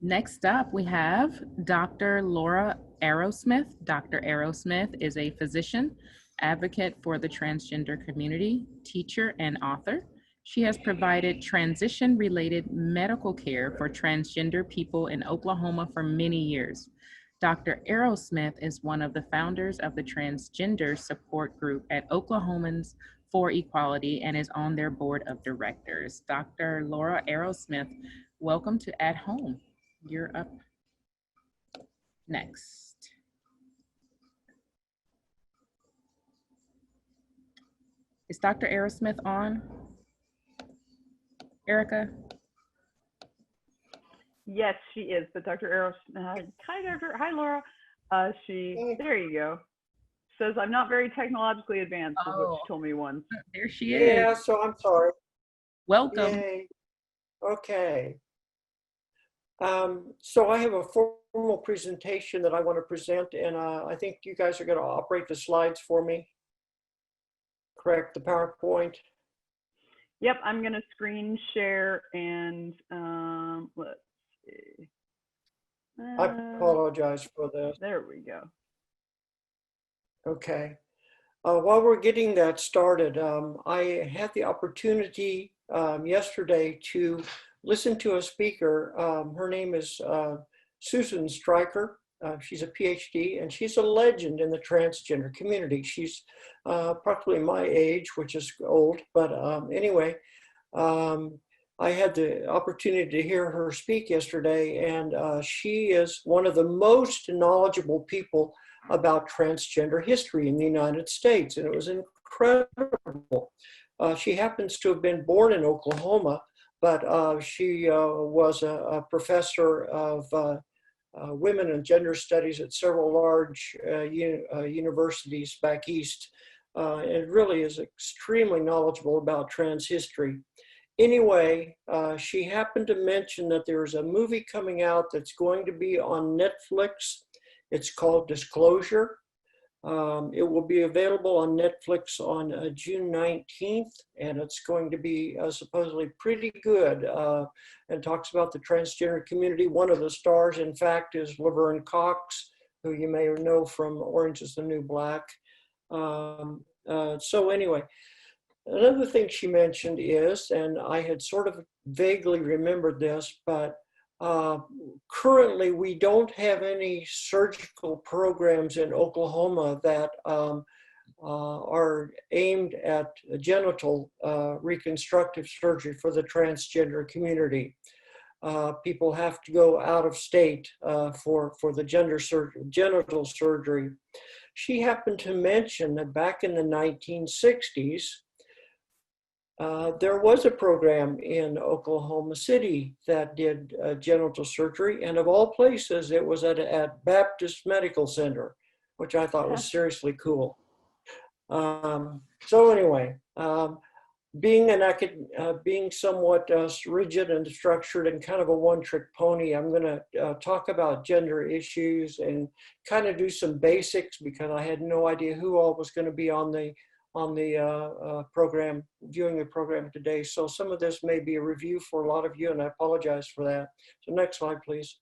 Next up, we have Dr. Laura Arrowsmith. Dr. Arrowsmith is a physician, advocate for the transgender community, teacher, and author. She has provided transition-related medical care for transgender people in Oklahoma for many years. Dr. Arrowsmith is one of the founders of the Transgender Support Group at Oklahomans for Equality and is on their board of directors. Dr. Laura Arrowsmith, welcome to At Home. You're up next. Is Dr. Arrowsmith on? Erica? Yes, she is. But Dr. Arrowsmith, hi, Laura. There you go. Says I'm not very technologically advanced, is what she told me once. There she is. Yeah, so I'm sorry. Welcome. Yay. Okay. So I have a formal presentation that I want to present, and I think you guys are going to operate the slides for me. Correct, the PowerPoint? Yep, I'm going to screen share and let's see. I apologize for this. There we go. Okay. While we're getting that started, I had the opportunity yesterday to listen to a speaker. Her name is Susan Stryker. She's a PhD, and she's a legend in the transgender community. She's practically my age, which is old, but anyway, I had the opportunity to hear her speak yesterday, and she is one of the most knowledgeable people about transgender history in the United States, and it was incredible. She happens to have been born in Oklahoma, but she was a professor of women and gender studies at several large universities back east, and really is extremely knowledgeable about trans history. Anyway, she happened to mention that there's a movie coming out that's going to be on Netflix. It's called Disclosure. It will be available on Netflix on June 19th, and it's going to be supposedly pretty good, and talks about the transgender community. One of the stars, in fact, is Laverne Cox, who you may know from Orange is the New Black. So anyway, another thing she mentioned is, and I had sort of vaguely remembered this, but currently, we don't have any surgical programs in Oklahoma that are aimed at genital reconstructive surgery for the transgender community. People have to go out of state for the genital surgery. She happened to mention that back in the 1960s, there was a program in Oklahoma City that did genital surgery, and of all places, it was at Baptist Medical Center, which I thought was seriously cool. So anyway, being somewhat rigid and structured and kind of a one-trick pony, I'm going to talk about gender issues and kind of do some basics because I had no idea who all was going to be on the program, viewing the program today. So some of this may be a review for a lot of you, and I apologize for that. So next slide, please.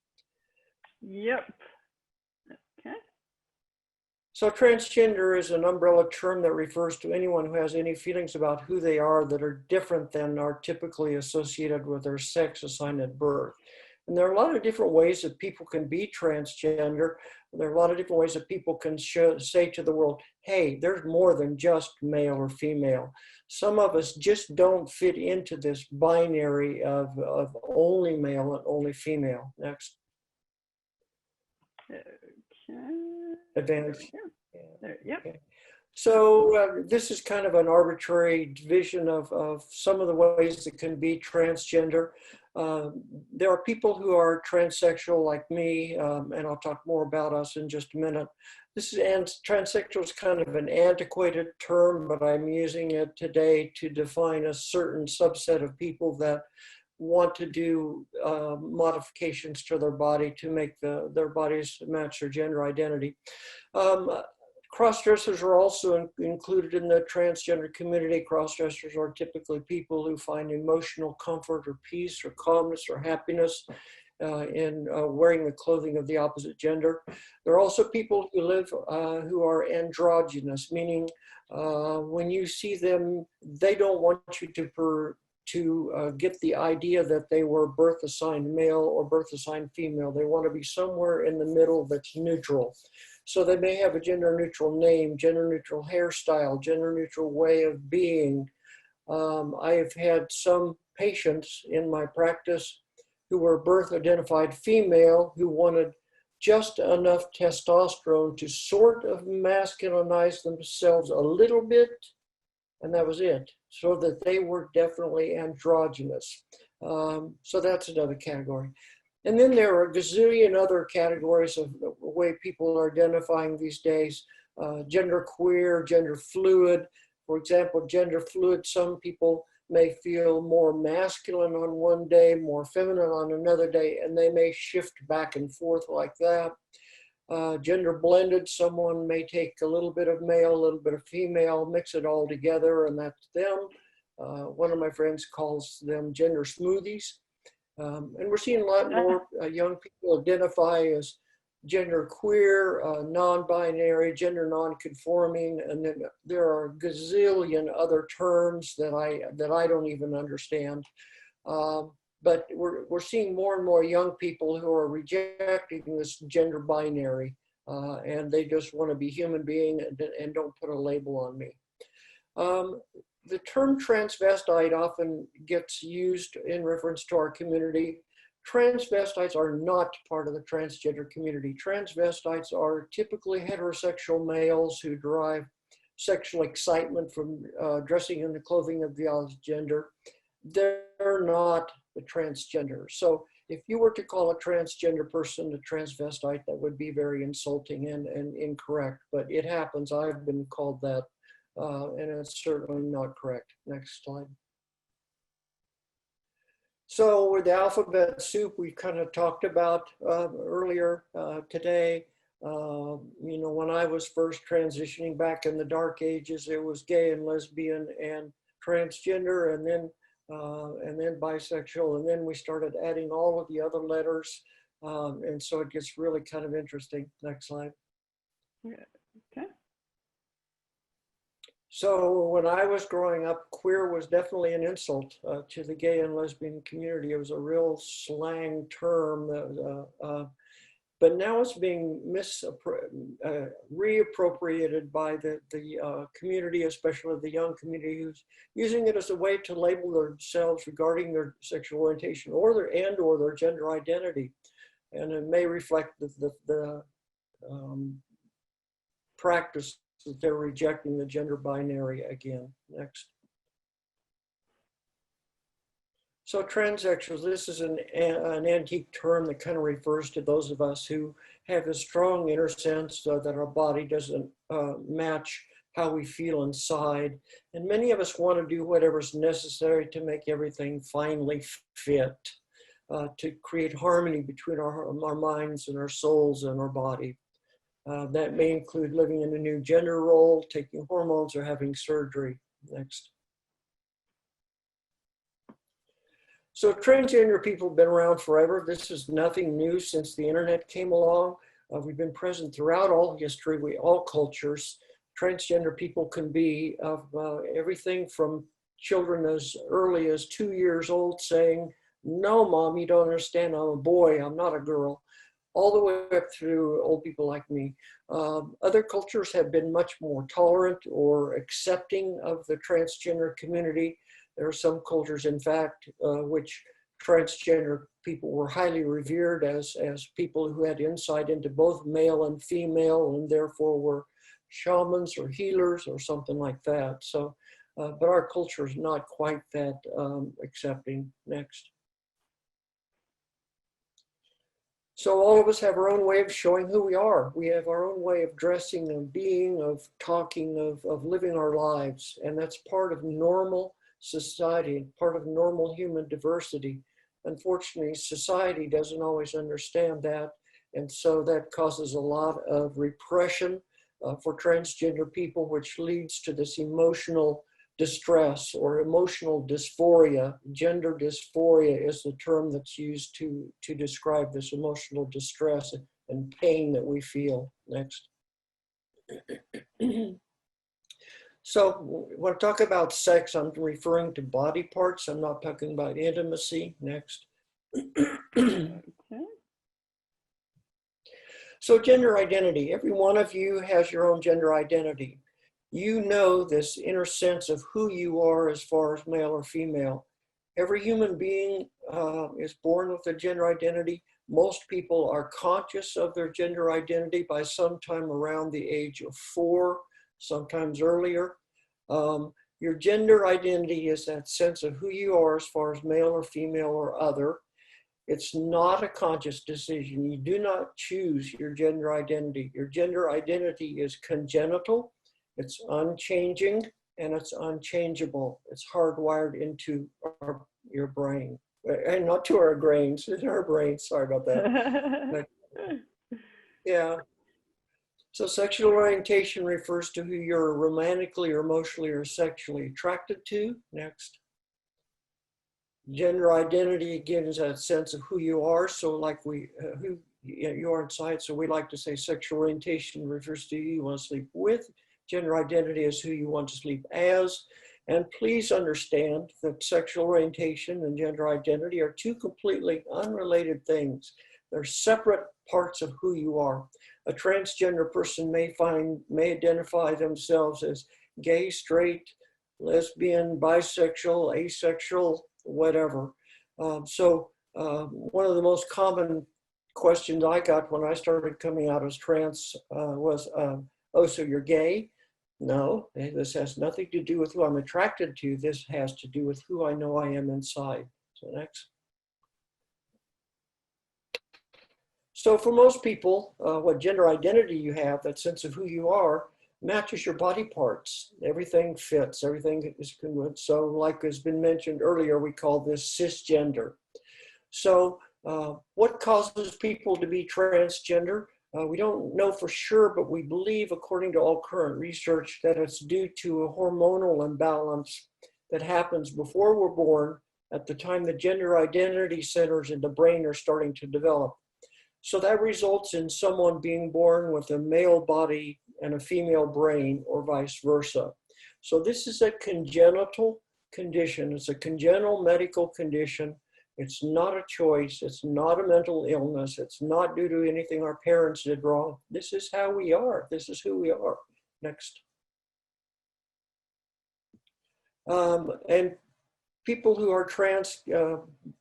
Yep. Okay. So transgender is an umbrella term that refers to anyone who has any feelings about who they are that are different than are typically associated with their sex assigned at birth. And there are a lot of different ways that people can be transgender. There are a lot of different ways that people can say to the world, hey, there's more than just male or female. Some of us just don't fit into this binary of only male and only female. Next. Okay. Advantage. Yep. Okay. So this is kind of an arbitrary division of some of the ways that can be transgender. There are people who are transsexual like me, and I'll talk more about us in just a minute. Transsexual is kind of an antiquated term, but I'm using it today to define a certain subset of people that want to do modifications to their body to make their bodies match their gender identity. Crossdressers are also included in the transgender community. Crossdressers are typically people who find emotional comfort or peace or calmness or happiness in wearing the clothing of the opposite gender. There are also people who live who are androgynous, meaning when you see them, they don't want you to get the idea that they were birth assigned male or birth assigned female. They want to be somewhere in the middle that's neutral. So they may have a gender neutral name, gender neutral hairstyle, gender neutral way of being. I have had some patients in my practice who were birth identified female who wanted just enough testosterone to sort of masculinize themselves a little bit, and that was it, so that they were definitely androgynous. So that's another category. And then there are a gazillion other categories of the way people are identifying these days. Gender queer, gender fluid. For example, gender fluid, some people may feel more masculine on one day, more feminine on another day, and they may shift back and forth like that. Gender blended, someone may take a little bit of male, a little bit of female, mix it all together, and that's them. One of my friends calls them gender smoothies. And we're seeing a lot more young people identify as gender queer, non-binary, gender non-conforming, and then there are a gazillion other terms that I don't even understand. But we're seeing more and more young people who are rejecting this gender binary, and they just want to be human being and don't put a label on me. The term transvestite often gets used in reference to our community. Transvestites are not part of the transgender community. Transvestites are typically heterosexual males who derive sexual excitement from dressing in the clothing of the opposite gender. They're not the transgender. So if you were to call a transgender person a transvestite, that would be very insulting and incorrect, but it happens. I've been called that, and it's certainly not correct. Next slide. So with the alphabet soup we kind of talked about earlier today, you know, when I was first transitioning back in the dark ages, it was gay and lesbian and transgender, and then bisexual, and then we started adding all of the other letters, and so it gets really kind of interesting. Next slide. Okay. So when I was growing up, queer was definitely an insult to the gay and lesbian community. It was a real slang term, but now it's being reappropriated by the community, especially the young community, who's using it as a way to label themselves regarding their sexual orientation or their gender identity, and it may reflect the practice that they're rejecting the gender binary again. Next. So transsexuals, this is an antique term that kind of refers to those of us who have a strong inner sense that our body doesn't match how we feel inside. And many of us want to do whatever's necessary to make everything finally fit, to create harmony between our minds and our souls and our body. That may include living in a new gender role, taking hormones, or having surgery. Next. So transgender people have been around forever. This is nothing new since the internet came along. We've been present throughout all history, all cultures. Transgender people can be of everything from children as early as 2 years old saying, "No, Mom, you don't understand. I'm a boy, I'm not a girl," all the way up through old people like me. Other cultures have been much more tolerant or accepting of the transgender community. There are some cultures, in fact, which transgender people were highly revered as people who had insight into both male and female, and therefore were shamans or healers or something like that. So, but our culture is not quite that accepting. Next. So all of us have our own way of showing who we are. We have our own way of dressing, of being, of talking, of living our lives. And that's part of normal society, part of normal human diversity. Unfortunately, society doesn't always understand that. And so that causes a lot of repression for transgender people, which leads to this emotional distress or emotional dysphoria. Gender dysphoria is the term that's used to describe this emotional distress and pain that we feel. Next. So when I talk about sex, I'm referring to body parts. I'm not talking about intimacy. Next. Okay. So gender identity, every one of you has your own gender identity. You know this inner sense of who you are as far as male or female. Every human being is born with a gender identity. Most people are conscious of their gender identity by sometime around the age of 4, sometimes earlier. Your gender identity is that sense of who you are as far as male or female or other. It's not a conscious decision. You do not choose your gender identity. Your gender identity is congenital, it's unchanging, and it's unchangeable. It's hardwired into your brain. And not to our brains, in our brains, sorry about that. Yeah. So sexual orientation refers to who you're romantically or emotionally or sexually attracted to. Next. Gender identity, again, is that sense of who you are. So like who you are inside. So we like to say sexual orientation refers to who you want to sleep with. Gender identity is who you want to sleep as. And please understand that sexual orientation and gender identity are two completely unrelated things. They're separate parts of who you are. A transgender person may identify themselves as gay, straight, lesbian, bisexual, asexual, whatever. One of the most common questions I got when I started coming out as trans was, oh, so you're gay? No, this has nothing to do with who I'm attracted to. This has to do with who I know I am inside. So next. So for most people, what gender identity you have, that sense of who you are, matches your body parts. Everything fits, everything is congruent. So like has been mentioned earlier, we call this cisgender. So what causes people to be transgender? We don't know for sure, but we believe, according to all current research, that it's due to a hormonal imbalance that happens before we're born, at the time the gender identity centers in the brain are starting to develop. So that results in someone being born with a male body and a female brain, or vice versa. So this is a congenital condition. It's a congenital medical condition. It's not a choice. It's not a mental illness. It's not due to anything our parents did wrong. This is how we are. This is who we are. Next. And people who are trans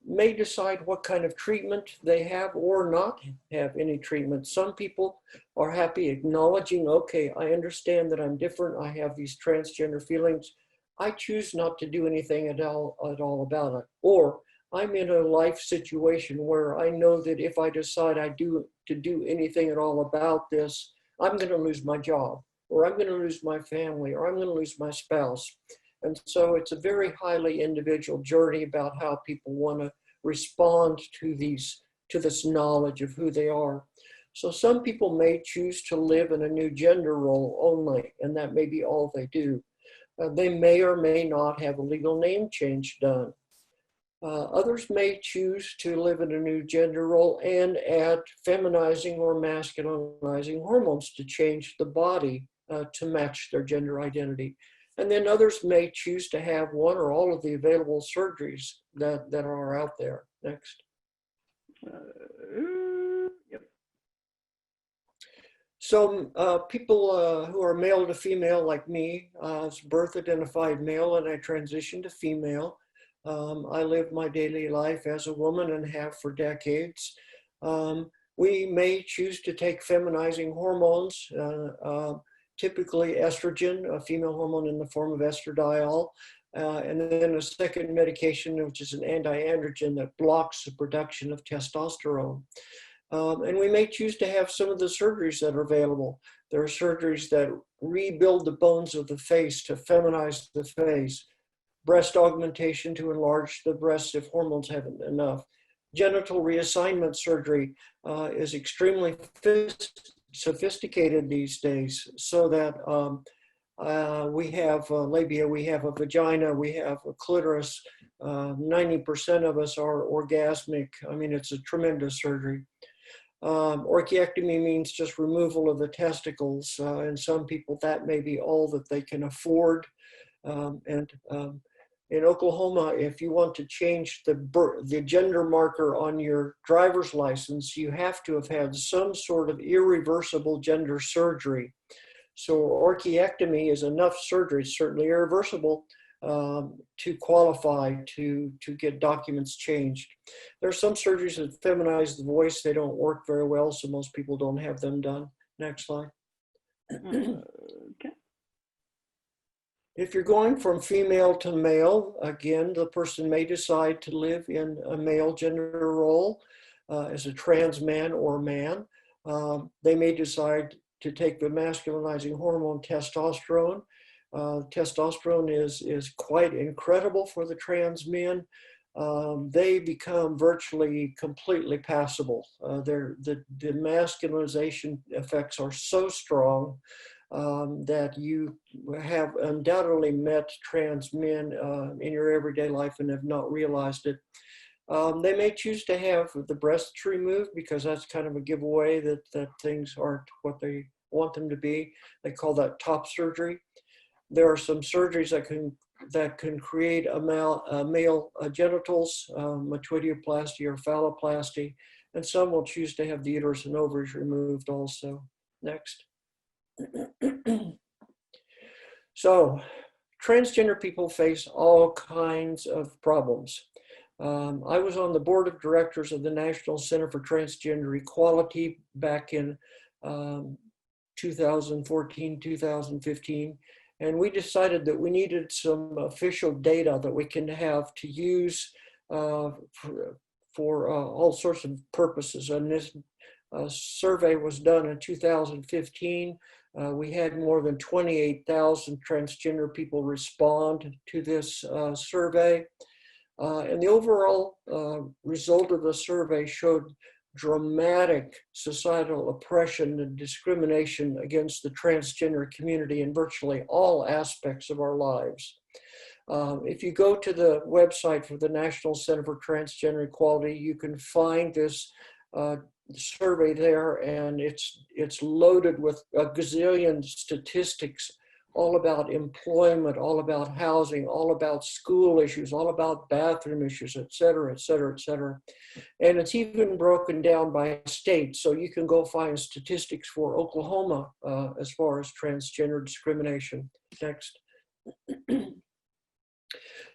may decide what kind of treatment they have or not have any treatment. Some people are happy acknowledging, okay, I understand that I'm different. I have these transgender feelings. I choose not to do anything at all about it. Or I'm in a life situation where I know that if I decide to do anything at all about this, I'm going to lose my job, or I'm going to lose my family, or I'm going to lose my spouse. And so it's a very highly individual journey about how people want to respond to this knowledge of who they are. So some people may choose to live in a new gender role only, and that may be all they do. They may or may not have a legal name change done. Others may choose to live in a new gender role and add feminizing or masculinizing hormones to change the body to match their gender identity. And then others may choose to have one or all of the available surgeries that are out there. Next. Yep. So people who are male to female like me, was birth identified male and I transitioned to female. I live my daily life as a woman and have for decades. We may choose to take feminizing hormones, typically estrogen, a female hormone in the form of estradiol, and then a second medication, which is an anti-androgen that blocks the production of testosterone. And we may choose to have some of the surgeries that are available. There are surgeries that rebuild the bones of the face to feminize the face, breast augmentation to enlarge the breasts if hormones haven't enough. Genital reassignment surgery is extremely sophisticated these days, so that We have labia, we have a vagina, we have a clitoris. 90% of us are orgasmic. I mean, it's a tremendous surgery. Orchiectomy means just removal of the testicles. And some people, that may be all that they can afford. In Oklahoma, if you want to change the gender marker on your driver's license, you have to have had some sort of irreversible gender surgery. So orchiectomy is enough surgery, certainly irreversible, to qualify to get documents changed. There are some surgeries that feminize the voice. They don't work very well, so most people don't have them done. Next slide. Okay. If you're going from female to male, again, the person may decide to live in a male gender role as a trans man or man. They may decide to take the masculinizing hormone testosterone. Testosterone is quite incredible for the trans men. They become virtually completely passable. The masculinization effects are so strong that you have undoubtedly met trans men in your everyday life and have not realized it. They may choose to have the breasts removed because that's kind of a giveaway that things aren't what they want them to be. They call that top surgery. There are some surgeries that can create male genitals, metoidioplasty or phalloplasty, and some will choose to have the uterus and ovaries removed also. Next. So, transgender people face all kinds of problems. I was on the board of directors of the National Center for Transgender Equality back in 2014, 2015, and we decided that we needed some official data that we can have to use for all sorts of purposes. And this survey was done in 2015. We had more than 28,000 transgender people respond to this survey. And the overall result of the survey showed dramatic societal oppression and discrimination against the transgender community in virtually all aspects of our lives. If you go to the website for the National Center for Transgender Equality, you can find this survey there, and it's loaded with a gazillion statistics all about employment, all about housing, all about school issues, all about bathroom issues, et cetera, et cetera, et cetera. And it's even broken down by state. So you can go find statistics for Oklahoma as far as transgender discrimination. Next.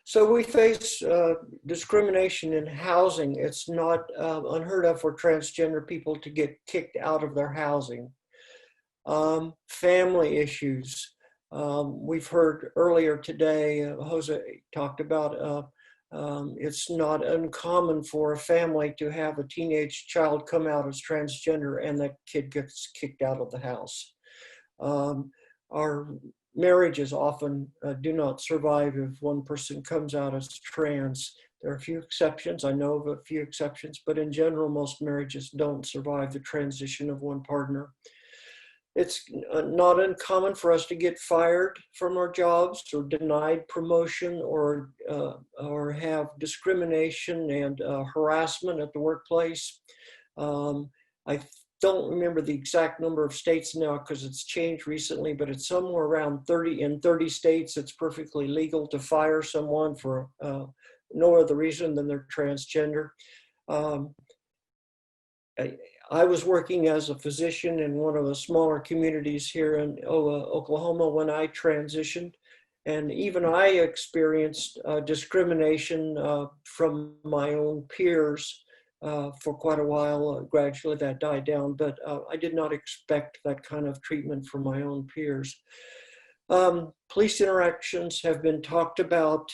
So we face discrimination in housing. It's not unheard of for transgender people to get kicked out of their housing. Family issues. We've heard earlier today, Jose talked about it's not uncommon for a family to have a teenage child come out as transgender and that kid gets kicked out of the house. Our marriages often do not survive if one person comes out as trans. There are a few exceptions. I know of a few exceptions, but in general, most marriages don't survive the transition of one partner. It's not uncommon for us to get fired from our jobs or denied promotion or have discrimination and harassment at the workplace. I don't remember the exact number of states now because it's changed recently, but it's somewhere around 30. In 30 states, it's perfectly legal to fire someone for no other reason than they're transgender. I was working as a physician in one of the smaller communities here in Oklahoma when I transitioned, and even I experienced discrimination from my own peers for quite a while. Gradually that died down, but I did not expect that kind of treatment from my own peers. Police interactions have been talked about.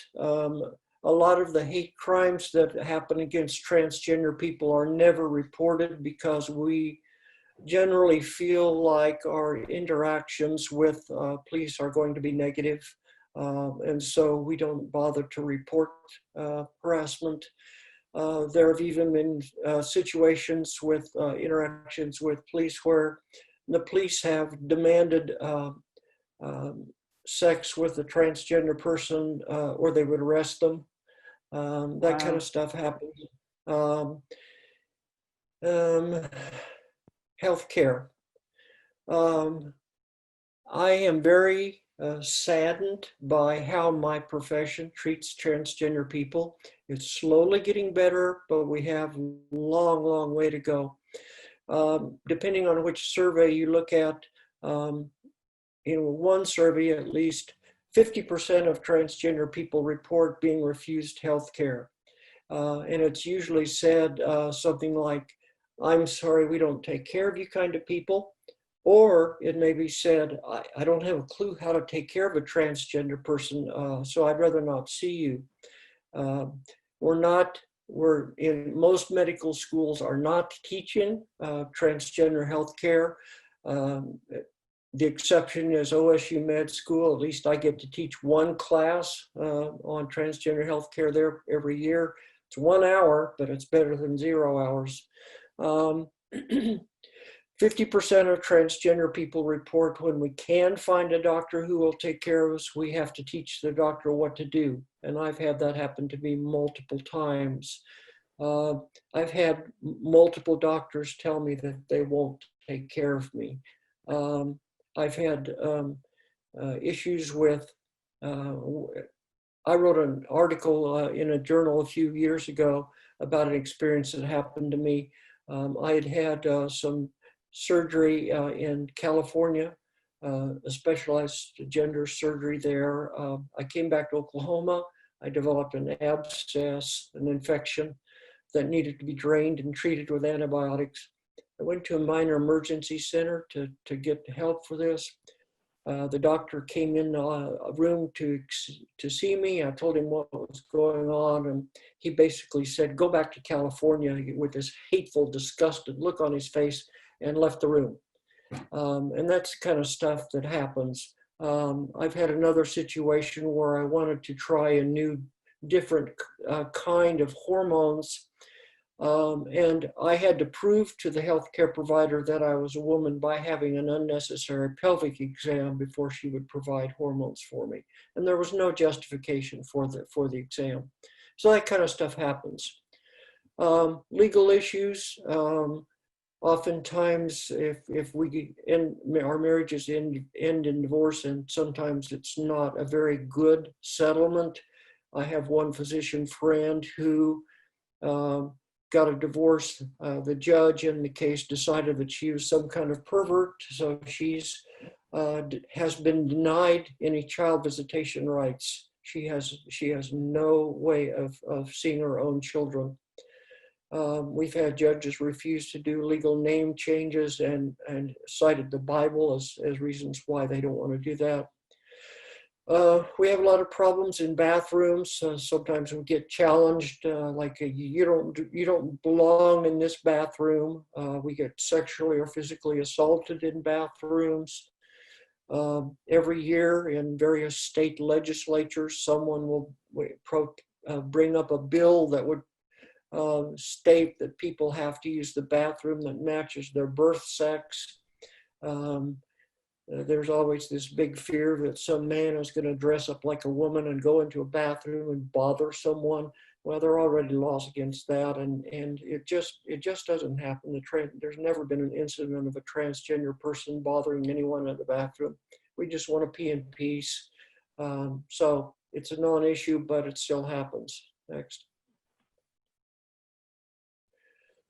A lot of the hate crimes that happen against transgender people are never reported because we generally feel like our interactions with police are going to be negative. And so we don't bother to report harassment. There have even been situations with interactions with police where the police have demanded sex with a transgender person, or they would arrest them. That kind Wow. of stuff happens. Healthcare. I am very saddened by how my profession treats transgender people. It's slowly getting better, but we have a long, long way to go. Depending on which survey you look at, in one survey, at least 50% of transgender people report being refused health care. And it's usually said something like, "I'm sorry, we don't take care of you," kind of people. Or it may be said, I don't have a clue how to take care of a transgender person, so I'd rather not see you. We're in most medical schools are not teaching transgender health care. The exception is OSU Med School. At least I get to teach one class on transgender healthcare there every year. It's 1 hour, but it's better than 0 hours. 50% of transgender people report when we can find a doctor who will take care of us, we have to teach the doctor what to do. And I've had that happen to me multiple times. I've had multiple doctors tell me that they won't take care of me. I've had issues with, I wrote an article in a journal a few years ago about an experience that happened to me. I had some surgery in California, a specialized gender surgery there. I came back to Oklahoma. I developed an abscess, an infection that needed to be drained and treated with antibiotics. I went to a minor emergency center to get help for this. The doctor came in a room to see me. I told him what was going on, and he basically said, "Go back to California," with this hateful, disgusted look on his face, and left the room. And that's the kind of stuff that happens. I've had another situation where I wanted to try a new, different kind of hormones. And I had to prove to the healthcare provider that I was a woman by having an unnecessary pelvic exam before she would provide hormones for me. And there was no justification for the exam. So that kind of stuff happens. Legal issues. Oftentimes, if we end, our marriages end in divorce, and sometimes it's not a very good settlement. I have one physician friend who got a divorce. The judge in the case decided that she was some kind of pervert, so she's has been denied any child visitation rights. She has no way of seeing her own children. We've had judges refuse to do legal name changes and cited the Bible as reasons why they don't want to do that. We have a lot of problems in bathrooms. Sometimes we get challenged, like you don't belong in this bathroom. We get sexually or physically assaulted in bathrooms. Every year in various state legislatures, someone will bring up a bill that would state that people have to use the bathroom that matches their birth sex. There's always this big fear that some man is going to dress up like a woman and go into a bathroom and bother someone. Well, there are already laws against that, and it just doesn't happen. There's never been an incident of a transgender person bothering anyone in the bathroom. We just want to pee in peace. So it's a non-issue, but it still happens. Next.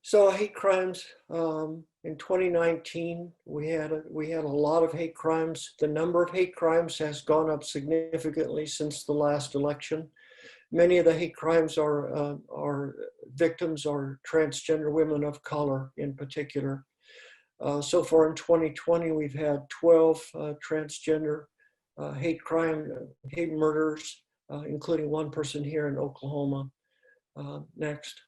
So hate crimes. In 2019, we had a lot of hate crimes. The number of hate crimes has gone up significantly since the last election. Many of the hate crimes are victims are transgender women of color in particular. So far in 2020, we've had 12 transgender hate murders, including one person here in Oklahoma. Next.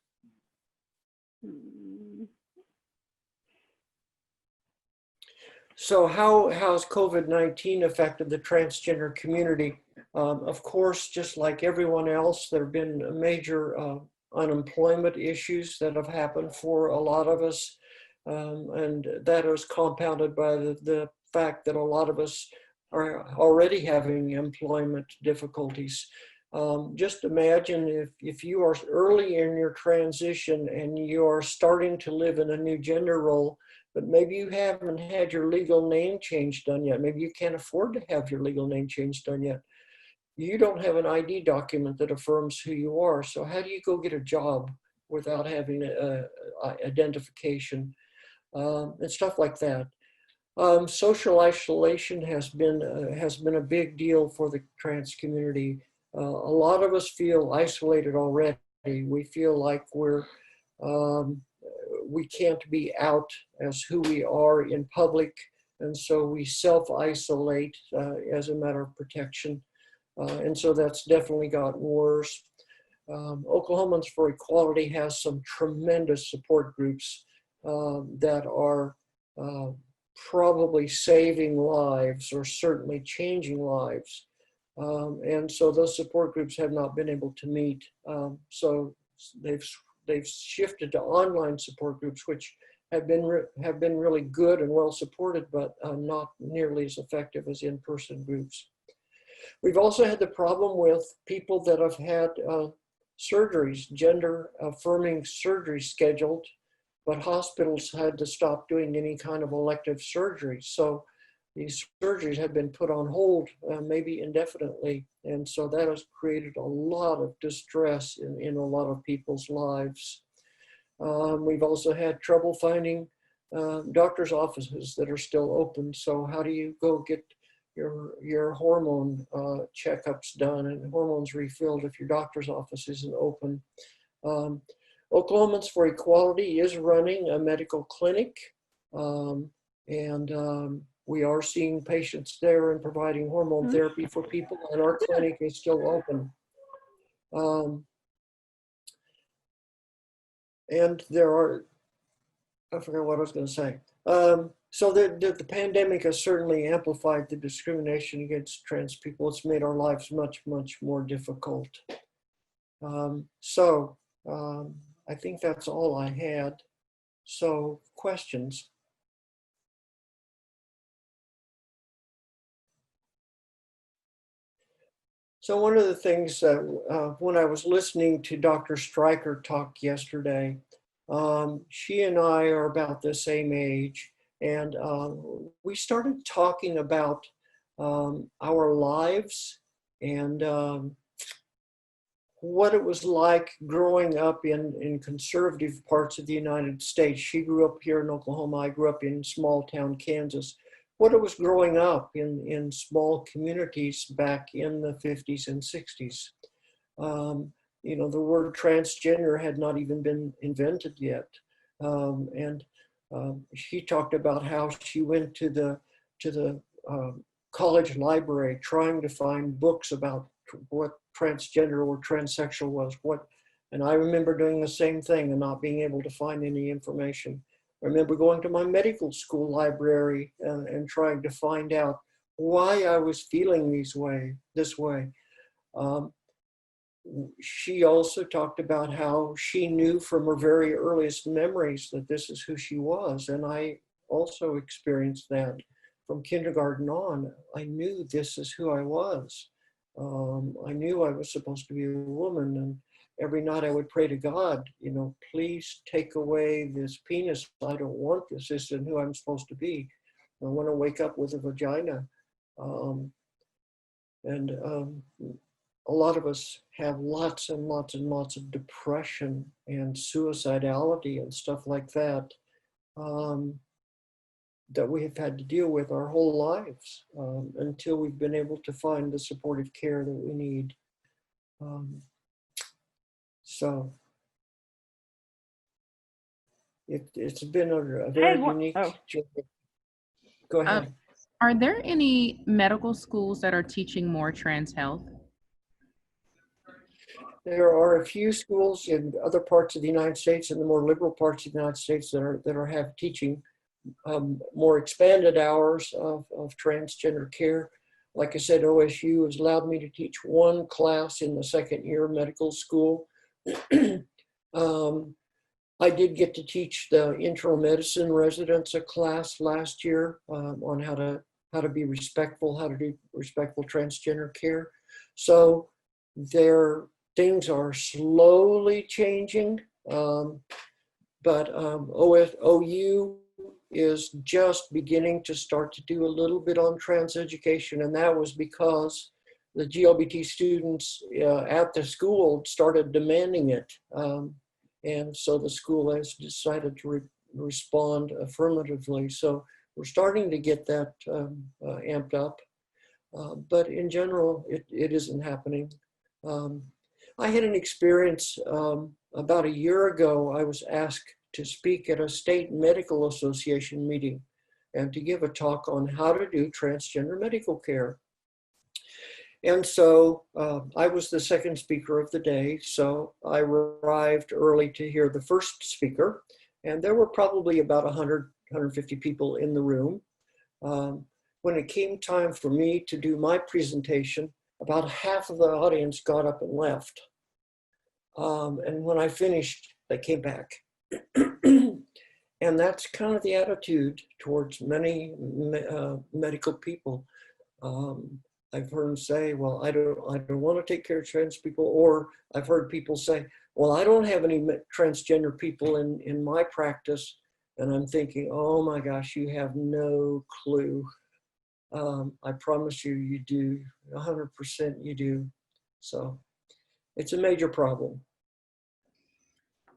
So how has COVID-19 affected the transgender community? Of course, just like everyone else, there have been major unemployment issues that have happened for a lot of us. And that is compounded by the fact that a lot of us are already having employment difficulties. Just imagine if you are early in your transition and you are starting to live in a new gender role, but maybe you haven't had your legal name change done yet. Maybe you can't afford to have your legal name change done yet. You don't have an ID document that affirms who you are. So how do you go get a job without having identification and stuff like that? Social isolation has been a big deal for the trans community. A lot of us feel isolated already. We feel like we can't be out as who we are in public, and so we self-isolate as a matter of protection. And so that's definitely gotten worse. Oklahomans for Equality has some tremendous support groups that are probably saving lives or certainly changing lives. And so those support groups have not been able to meet. So they've shifted to online support groups, which have been really good and well supported, but not nearly as effective as in-person groups. We've also had the problem with people that have had surgeries, gender affirming surgery scheduled, but hospitals had to stop doing any kind of elective surgery. So these surgeries have been put on hold, maybe indefinitely. And so that has created a lot of distress in a lot of people's lives. We've also had trouble finding doctor's offices that are still open. So how do you go get your hormone checkups done and hormones refilled if your doctor's office isn't open? Oklahomans for Equality is running a medical clinic, and we are seeing patients there and providing hormone therapy for people, and our clinic is still open. And there are, I forgot what I was going to say. So the pandemic has certainly amplified the discrimination against trans people. It's made our lives much, much more difficult. I think that's all I had. So questions? So one of the things that when I was listening to Dr. Stryker talk yesterday, she and I are about the same age, and we started talking about our lives and what it was like growing up in conservative parts of the United States. She grew up here in Oklahoma. I grew up in small town Kansas. What it was growing up in small communities back in the 50s and 60s. You know, the word transgender had not even been invented yet. She talked about how she went to the college library trying to find books about what transgender or transsexual was. And I remember doing the same thing and not being able to find any information. I remember going to my medical school library and trying to find out why I was feeling this way. She also talked about how she knew from her very earliest memories that this is who she was. And I also experienced that from kindergarten on. I knew this is who I was. I knew I was supposed to be a woman, and every night I would pray to God, you know, please take away this penis. I don't want this. This isn't who I'm supposed to be. I want to wake up with a vagina. A lot of us have lots and lots and lots of depression and suicidality and stuff like that, that we have had to deal with our whole lives until we've been able to find the supportive care that we need. So it's been a very unique journey. Go ahead. Are there any medical schools that are teaching more trans health? There are a few schools in other parts of the United States and the more liberal parts of the United States that have teaching more expanded hours of transgender care. Like I said, OSU has allowed me to teach one class in the second year of medical school. I did get to teach the internal medicine residents a class last year on how to how to be respectful, how to do respectful transgender care. So things are slowly changing, but OU is just beginning to start to do a little bit on trans education, and that was because the GLBT students at the school started demanding it. And so the school has decided to respond affirmatively. So we're starting to get that amped up. But in general, it isn't happening. I had an experience about a year ago. I was asked to speak at a state medical association meeting and to give a talk on how to do transgender medical care. And so I was the second speaker of the day. So I arrived early to hear the first speaker, and there were probably about 100, 150 people in the room. When it came time for me to do my presentation, about half of the audience got up and left. And when I finished, they came back. And that's kind of the attitude towards many medical people. I've heard them say, well, I don't want to take care of trans people. Or I've heard people say, well, I don't have any transgender people in my practice. And I'm thinking, oh my gosh, you have no clue. I promise you, you do, 100% you do. So it's a major problem.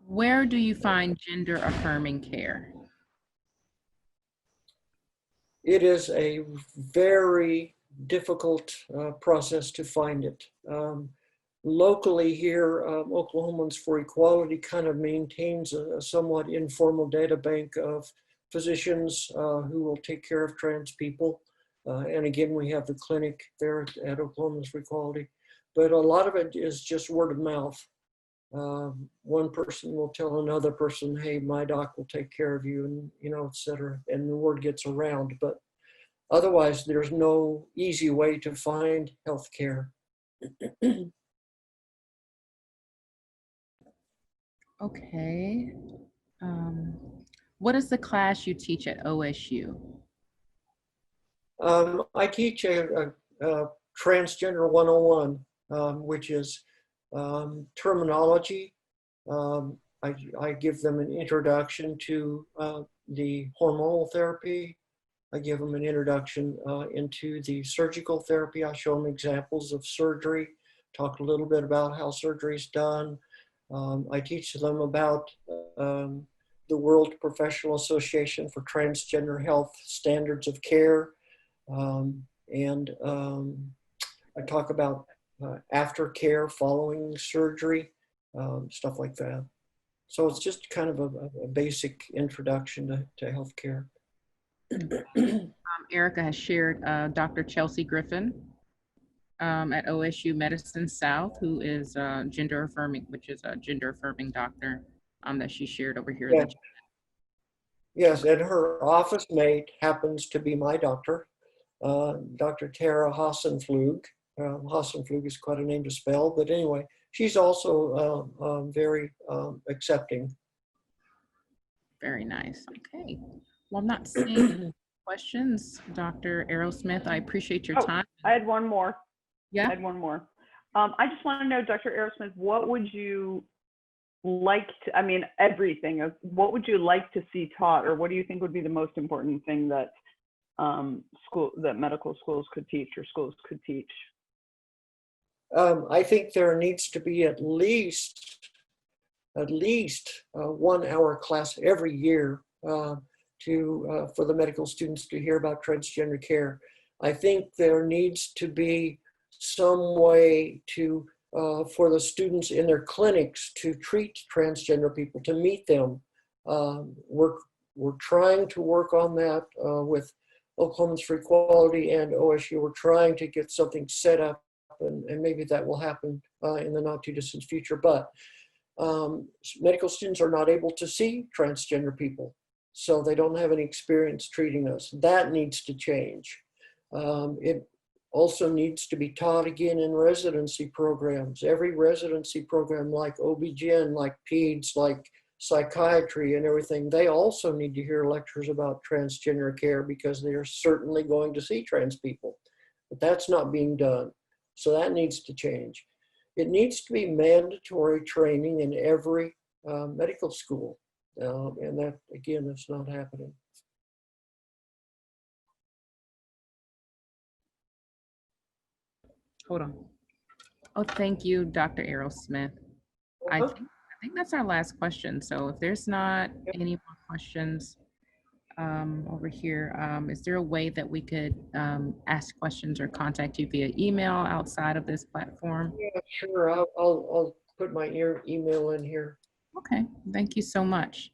Where do you find gender affirming care? It is a very difficult process to find it. Locally here, Oklahomans for Equality kind of maintains a somewhat informal data bank of physicians who will take care of trans people. And again, we have the clinic there at Oklahomans for Equality, but a lot of it is just word of mouth. One person will tell another person, hey, my doc will take care of you, and et cetera, and the word gets around. But otherwise, there's no easy way to find health care. Okay. What is the class you teach at OSU? I teach a Transgender 101, which is terminology. I give them an introduction to the hormonal therapy. I give them an introduction into the surgical therapy. I show them examples of surgery, talk a little bit about how surgery is done. I teach them about the World Professional Association for Transgender Health Standards of Care. And I talk about aftercare following surgery, stuff like that. So it's just kind of a basic introduction to healthcare. Erica has shared Dr. Chelsea Griffin at OSU Medicine South, who is gender affirming, which is a gender affirming doctor that she shared over here. Yeah. Yes, and her office mate happens to be my doctor, Dr. Tara Hassenflug. Hassenflug is quite a name to spell, but anyway, she's also very accepting. Very nice. Okay. Well, I'm not seeing questions, Dr. Arrowsmith. I appreciate your time. I had one more. Yeah. I had one more. I just want to know, Dr. Arrowsmith, what would you like to, I mean, everything, what would you like to see taught, or what do you think would be the most important thing that that medical schools could teach or schools could teach? I think there needs to be at least a 1 hour class every year for the medical students to hear about transgender care. I think there needs to be some way to for the students in their clinics to treat transgender people, to meet them. We're trying to work on that with Oklahomans for Equality and OSU. We're trying to get something set up, and maybe that will happen in the not too distant future. But medical students are not able to see transgender people, so they don't have any experience treating us. That needs to change. It also needs to be taught again in residency programs. Every residency program, like OB-GYN, like PEDS, like psychiatry and everything, they also need to hear lectures about transgender care because they are certainly going to see trans people. But that's not being done. So that needs to change. It needs to be mandatory training in every medical school. And that, again, that's not happening. Hold on. Oh, thank you, Dr. Arrowsmith. I think that's our last question. So if there's not any more questions over here, is there a way that we could ask questions or contact you via email outside of this platform? Yeah, sure. I'll put my email in here. Okay, thank you so much.